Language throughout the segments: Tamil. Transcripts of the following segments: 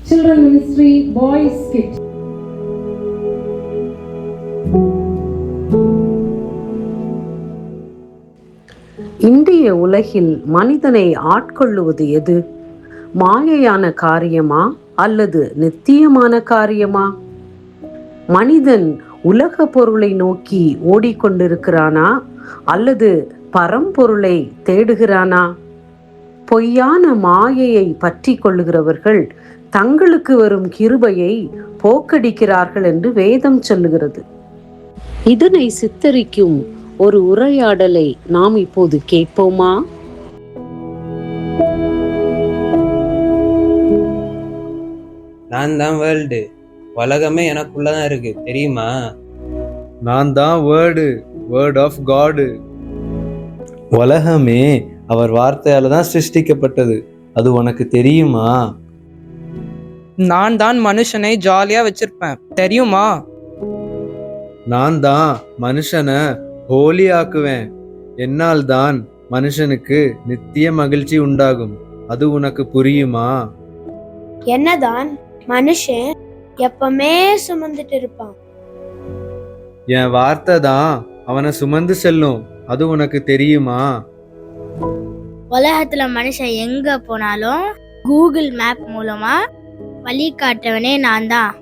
Children Ministry Boys Kit. இந்திய உலகில் மனிதனை ஆட்கொள்ளுவது எது? மாயையான காரியமா அல்லது நித்தியமான காரியமா? மனிதன் உலக பொருளை நோக்கி ஓடிக்கொண்டிருக்கிறானா அல்லது பரம்பொருளை தேடுகிறானா? பொய்யான மாயையை பற்றி கொள்ளுகிறவர்கள் தங்களுக்கு வரும் கிருபையை போக்கடிக்கிறார்கள் என்று வேதம் சொல்லுகிறது. இதனை சித்தரிக்கும் ஒரு உரையாடலை நாம் இப்போது கேட்போமா? நான் தான் வேர்ல்டு. உலகமே எனக்குள்ளதான் இருக்கு, தெரியுமா? நான் தான் வேர்ட் ஆஃப் காடு. உலகமே அவர் வார்த்தையால தான் சிருஷ்டிக்கப்பட்டது. அது உனக்கு தெரியுமா? நான் தான் மனுஷனை ஜாலியா வச்சிருப்பேன், தெரியுமா? நான் தான் மனுஷனை ஹோலி ஆக்குவேன். என்னால் தான் மனுஷனுக்கு நித்திய மகிழ்ச்சி உண்டாகும். அது உனக்கு புரியுமா? என்னதான் மனுஷன் எப்பவுமே சுமந்துட்டு இருப்பான். என் வார்த்தை தான் அவனை சுமந்து செல்லும். அது உனக்கு தெரியுமா? உலகத்துல மனுஷன் எங்க போனாலும் கூகுள் மேப் மூலமா வழி காட்டுறவனே நான் தான்.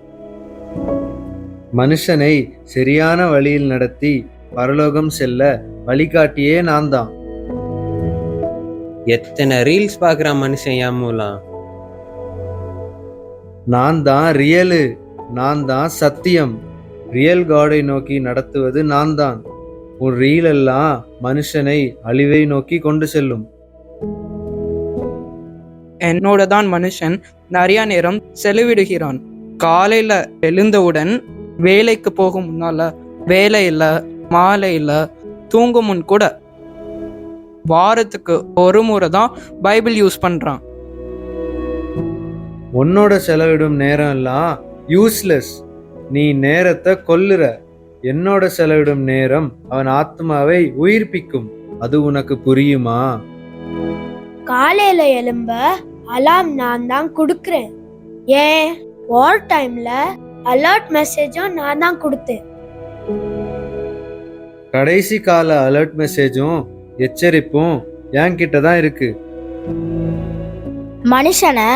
மனுஷனை சரியான வழியில் நடத்தி பரலோகம் செல்ல வழிகாட்டியே நான் தான். எத்தனை ரீல்ஸ் பாக்குறான் மனுஷன் என் மூலம். நான் தான் ரியலு. நான் தான் சத்தியம். ரியல் காடை நோக்கி நடத்துவது நான் தான். உன் ரீல் எல்லாம் மனுஷனை அழிவை நோக்கி கொண்டு செல்லும். என்னோட தான் மனுஷன் நிறைய நேரம் செலவிடுகிறான். காலையில எழுந்தவுடன் வேலைக்கு போகும் முன்னால, வேலையில, மாலையில, தூங்கும் முன் கூட வாரத்துக்கு ஒரு முறை தான் பைபிள் யூஸ் பண்றான். உன்னோட செலவிடும் நேரம் எல்லாம் யூஸ்லெஸ். நீ நேரத்தை கொல்லுற. என்னோட செலவிடும் நேரம் அவன் ஆத்மாவை உயிர்ப்பிக்கும். அது உனக்கு புரியுமா? காலையில எழும்ப அலாம் நான் தான் கொடுக்கிறேன். ஏன் வார் டைம்ல அலர்ட் மெசேஜும் நான் தான் கொடுத்தேன். கடைசி கால அலர்ட் மெசேஜும் எச்சரிப்பும் என்கிட்ட தான் இருக்கு. மனுஷனை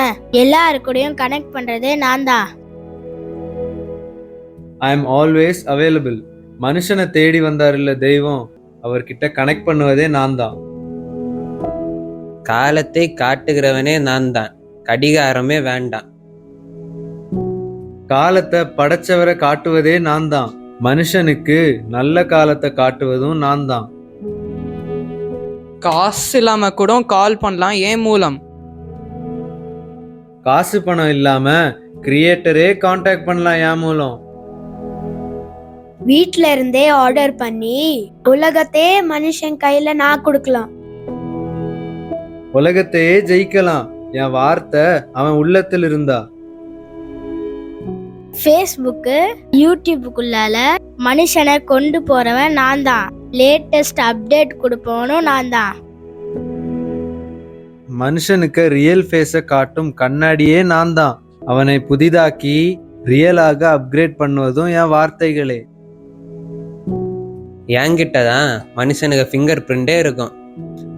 எல்லாருக்கூடயும் கனெக்ட் பண்றதே நான் தான். I am always available. மனுஷனை தேடி வந்தார் இல்ல தெய்வம், அவர்கிட்ட கனெக்ட் பண்ணுவதே நான் தான். காலத்தை காட்டுகிறவனே நான் தான். கடிகாரமே வேண்டாம். காலத்தை படைச்சவரை காட்டுவதே நான் தான். மனுஷனுக்கு நல்ல காலத்தை காட்டுவதும் நான் தான். காசு இல்லாம கூட கால் பண்ணலாம் என் மூலம். காசு பணம் இல்லாம கிரியேட்டரே கான்டாக்ட் பண்ணலாம் என் மூலம். வீட்ல இருந்தே ஆர்டர் பண்ணி உலகத்தையே மனுஷன் கையில நான் கொடுக்கலாம். உலகத்தையே ஜெயிக்கலாம் என் வார்த்தை அவன் உள்ளத்தில் இருந்தா. ஃபேஸ்புக்கு, யூடியூபுக்குள்ளால மனுஷனை கொண்டு போறவன் நான் தான். லேட்டஸ்ட் அப்டேட் கொடுப்பவனும் நான் தான். மனுஷனுக்கு ரியல் ஃபேஸை காட்டும் கண்ணாடியே நான் தான். அவனை புதிதாக்கி ரியலாக அப்கிரேட் பண்ணுவதும் என் வார்த்தைகளே. என்கிட்ட தான் மனுஷனுக்கு ஃபிங்கர் பிரிண்டே இருக்கும்.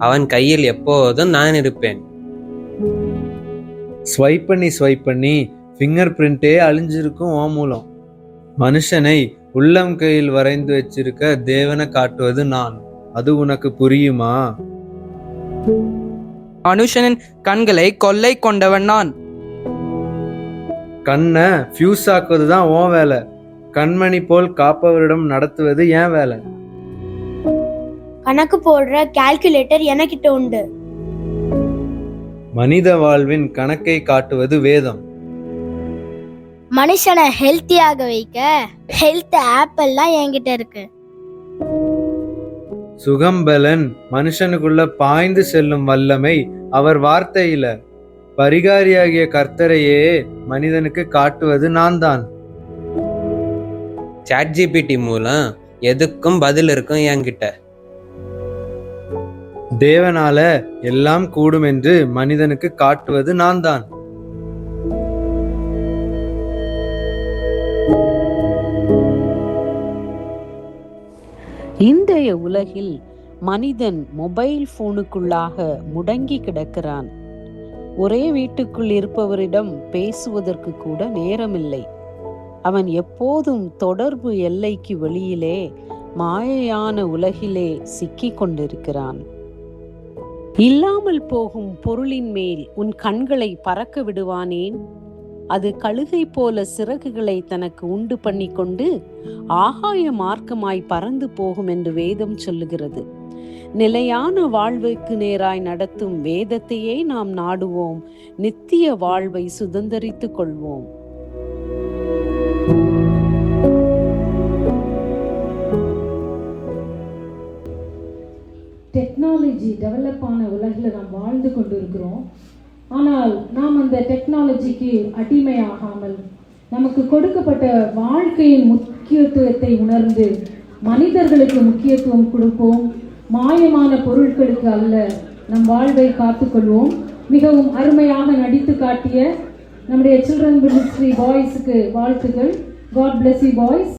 அவன் கையில் எப்போதும் நான் இருப்பேன். ஸ்வைப் பண்ணி ஃபிங்கர் பிரிண்டே அழிஞ்சிருக்கும் ஓ மூலம். மனுஷனை உள்ளம் கையில் வரைந்து வச்சிருக்க தேவனை காட்டுவது நான். அது உனக்கு புரியுமா? மனுஷனின் கண்களை கொள்ளை கொண்டவன் நான். கண்ணை ஃபியூஸ் ஆக்குவது தான் ஓ வேலை. கண்மணி போல் காப்பவரிடம் நடத்துவது ஏன் வேலை. கணக்கு போடுற கால்குலேட்டர் எனக்கிட்ட உண்டு. மனித வாழ்வின் கணக்கை காட்டுவது வேதம். மனுஷனை ஹெல்த்தியாக வைக்க ஹெல்த் ஆப் எல்லாம் என்கிட்ட இருக்கு. சுகம்பலன் மனுஷனுக்குள்ள பாய்ந்து செல்லும் வல்லமை அவர் வார்த்தையில. பரிகாரியாகிய கர்த்தரையே மனிதனுக்கு காட்டுவது நான் தான். ChatGPT மூலம் எதுக்கும் பதில் இருக்கும் என்கிட்ட. தேவனால எல்லாம் கூடும் என்று மனிதனுக்கு காட்டுவது நான் தான். உலகில் மனிதன் மொபைல் போனுக்குள்ளாக முடங்கி கிடக்கிறான். ஒரே வீட்டுக்குள் இருப்பவரிடம் பேசுவதற்கு கூட நேரமில்லை. அவன் எப்போதும் தொடர்பு எல்லைக்கு வெளியிலே மாயையான உலகிலே சிக்கிக் கொண்டிருக்கிறான். இல்லாமல் போகும் பொருளின் மேல் உன் கண்களை பறக்க விடுவானேன்? அது கழுகை போல சிறகுகளை தனக்கு உண்டு பண்ணி கொண்டு ஆகாய மார்க்கமாய் பறந்து போகும் என்று வேதம் சொல்லுகிறது. நிலையான வாழ்வுக்கு நேராய் நடத்தும் வேதத்தையே நாம் நாடுவோம். நித்திய வாழ்வை சுதந்தரித்துக் கொள்வோம். டெக்னாலஜி டெவலப் ஆன உலகில் நாம் வாழ்ந்து கொண்டிருக்கிறோம். ஆனால் நாம் அந்த டெக்னாலஜிக்கு அடிமையாகாமல் நமக்கு கொடுக்கப்பட்ட வாழ்க்கையின் முக்கியத்துவத்தை உணர்ந்து மனிதர்களுக்கு முக்கியத்துவம் கொடுப்போம். மாயமான பொருட்களுக்கு அல்ல, நம் வாழ்வை காத்துக்கொள்வோம். மிகவும் அருமையாக நடித்து காட்டிய நம்முடைய சில்ட்ரன் மினிஸ்ட்ரி பாய்ஸுக்கு வாழ்த்துக்கள். God bless you boys.